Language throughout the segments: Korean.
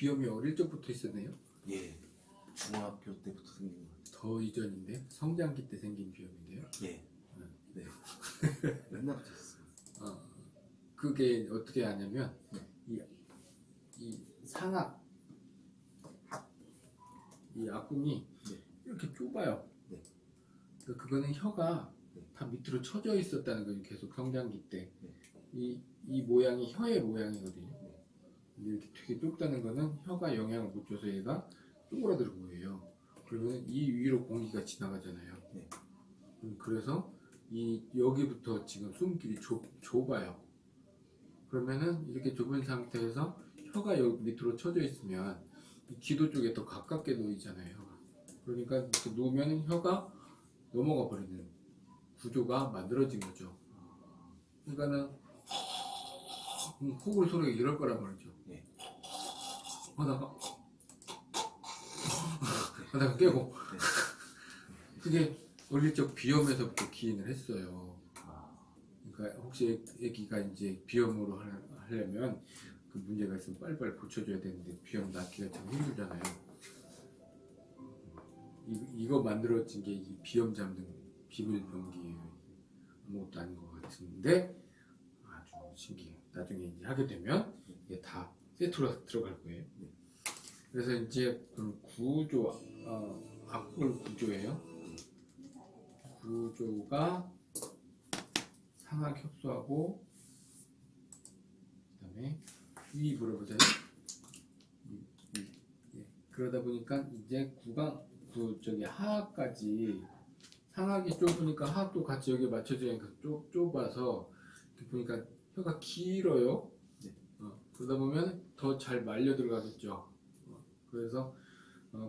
비염이 어릴 적부터 있었네요? 예, 중학교 때부터 생긴 것 같아요. 더 이전인데? 성장기 때 생긴 비염인데요? 예, 네. 옛날부터 있었어요. 그게 어떻게 하냐면 이 상악, 이 앞궁이 네. 이렇게 좁아요. 네. 그러니까 그거는 혀가 네. 다 밑으로 쳐져 있었다는 거예요. 계속 성장기 때. 네. 이 모양이 혀의 모양이거든요. 근데 이렇게 되게 좁다는 거는 혀가 영향을 못 줘서 얘가 쪼그라드는 거예요. 그러면 이 위로 공기가 지나가잖아요. 네. 그래서 여기부터 지금 숨길이 좁아요. 그러면은 이렇게 좁은 상태에서 혀가 여기 밑으로 쳐져 있으면 이 기도 쪽에 더 가깝게 놓이잖아요. 그러니까 이렇게 놓으면 혀가 넘어가 버리는 구조가 만들어진 거죠. 그러니까는 코골 소리가 이럴 거란 말이죠. 네. 하다가 깨고. 네. 그게 어릴 적 비염에서부터 기인을 했어요. 그러니까 혹시 애기가 이제 비염으로 하려면 그 문제가 있으면 빨리빨리 고쳐줘야 되는데 비염 낫기가 참 힘들잖아요. 이거 만들어진 게 이 비염 잡는 비밀병기예요. 아무것도 아닌 것 같은데 아주 신기해요. 나중에 이제 하게 되면 이게 다 세트로 들어갈 거예요. 그래서 이제 구조, 악골 구조예요. 구조가 상악협소하고 그다음에 위 물어보세요. 그러다 보니까 이제 하악까지 상악이 좁으니까 하악도 같이 여기 맞춰지니까 좁아서 보니까 혀가 길어요. 그러다 보면 더 잘 말려 들어가겠죠. 그래서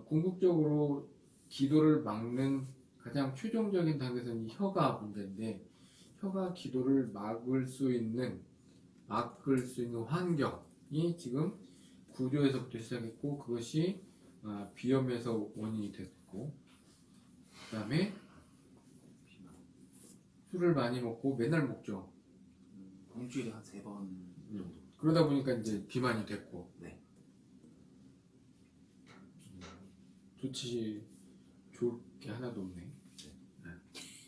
궁극적으로 기도를 막는 가장 최종적인 단계에서는 이 혀가 문제인데, 혀가 기도를 막을 수 있는 환경이 지금 구조에서부터 시작했고, 그것이 비염에서 원인이 됐고, 그 다음에 술을 많이 먹고 맨날 먹죠. 일주일에 한 3번 정도. 그러다 보니까 이제 비만이 됐고. 네. 좋을 게 하나도 없네. 네.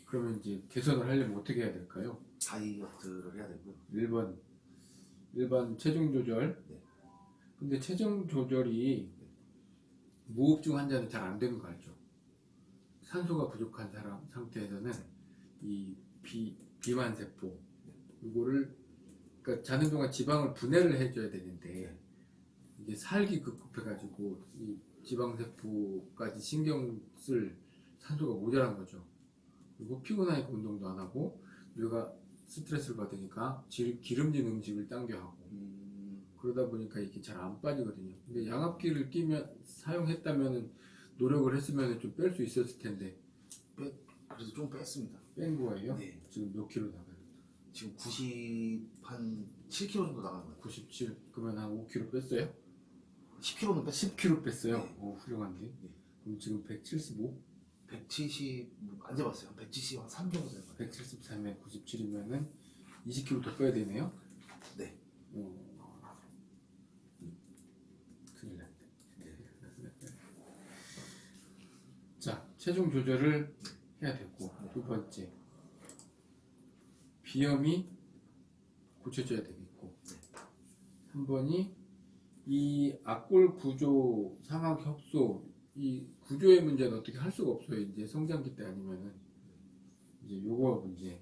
그러면 이제 개선을 하려면 어떻게 해야 될까요? 다이어트를 해야 되고요. 1번 체중 조절. 네. 근데 체중 조절이 무호흡증 환자는 잘 안 되는 거 알죠? 산소가 부족한 상태에서는 이 비만 세포 이거를, 그러니까 자는 동안 지방을 분해를 해줘야 되는데 이제 살기 급급해가지고 이 지방 세포까지 신경 쓸 산소가 모자란 거죠. 그리고 피곤하니까 운동도 안 하고, 우리가 스트레스를 받으니까 기름진 음식을 당겨 하고, 그러다 보니까 이게 잘 안 빠지거든요. 근데 양압기를 사용했다면은, 노력을 했으면 좀 뺄 수 있었을 텐데. 그래서 좀 뺐습니다. 뺀 거예요? 네. 지금 몇 킬로 나가요? 지금 90한 7kg 정도 나간 거예요. 97. 그러면 한 5킬로 뺐어요? 10kg는 뺐어요. 10킬로 뺐어요? 네. 오, 훌륭한데. 네. 그럼 지금 175? 170, 안 재봤어요. 170 한 3 정도 되는 거예요. 173에 97이면은 20kg 더 빼야 되네요? 네. 큰일 났네. 자, 체중 조절을 해야 되고, 두 번째, 비염이 고쳐져야 되겠고, 3번이 이 악골 구조, 상악 협소, 이 구조의 문제는 어떻게 할 수가 없어요. 이제 성장기 때 아니면은 이제 요거 문제.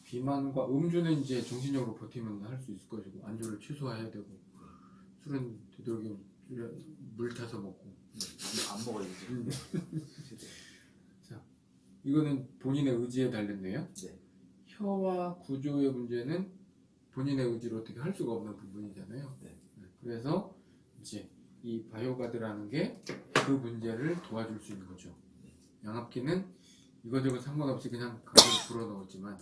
비만과 음주는 이제 정신적으로 버티면 할 수 있을 것이고, 안주를 취소해야 되고, 술은 되도록이면 물 타서 먹고. 안 먹어야죠. 자, 이거는 본인의 의지에 달렸네요. 네. 혀와 구조의 문제는 본인의 의지로 어떻게 할 수가 없는 부분이잖아요. 네. 그래서 이제 이 바이오가드라는 게 그 문제를 도와줄 수 있는 거죠. 양압기는 이거저거 상관없이 그냥 가격을 불어넣었지만,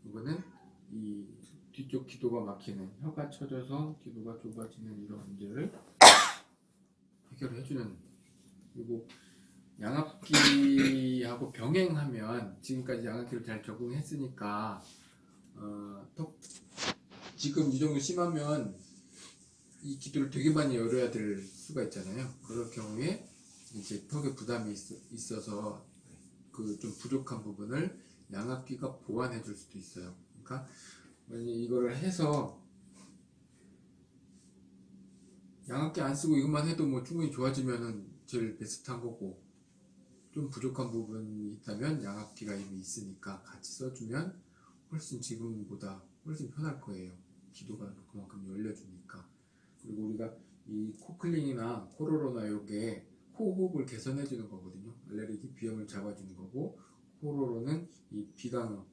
이거는 이 뒤쪽 기도가 막히는, 혀가 쳐져서 기도가 좁아지는 이런 문제를 해결해주는. 그리고 양압기하고 병행하면, 지금까지 양압기를 잘 적응했으니까 지금 이 정도 심하면 이 기도를 되게 많이 열어야 될 수가 있잖아요. 그럴 경우에 이제 턱에 부담이 있어서 그 좀 부족한 부분을 양압기가 보완해 줄 수도 있어요. 그러니까 만약 이거를 해서 양압기 안 쓰고 이것만 해도 뭐 충분히 좋아지면은 제일 베스트한 거고, 좀 부족한 부분이 있다면 양압기가 이미 있으니까 같이 써주면 훨씬 지금보다 훨씬 편할 거예요. 기도가 그만큼 열려주니까. 그리고 우리가 이 코클링이나 코로로나 요게 코호흡을 개선해 주는 거거든요. 알레르기 비염을 잡아주는 거고, 코로로는 이 비강압,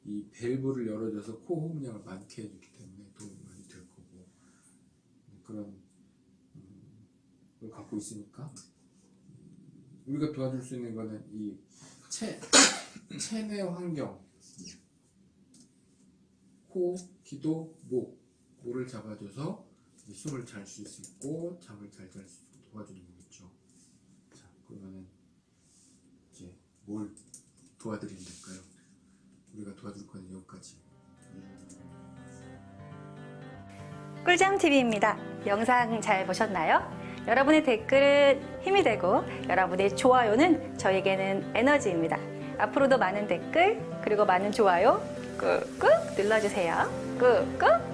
이 밸브를 열어줘서 코호흡량을 많게 해주기 때문에 도움이 많이 될 거고, 그런 걸 갖고 있으니까 우리가 도와줄 수 있는 거는 이 체내 환경, 코, 기도, 목, 코를 잡아줘서 숨을 잘 쉴 수 있고 잠을 잘 잘 수 있고 도와주는 거겠죠. 자, 그러면은 이제 뭘 도와드리면 될까요? 우리가 도와줄 거는 여기까지. 꿀잠TV입니다. 영상 잘 보셨나요? 여러분의 댓글은 힘이 되고 여러분의 좋아요는 저에게는 에너지입니다. 앞으로도 많은 댓글 그리고 많은 좋아요 꾹꾹 눌러주세요. 꾹꾹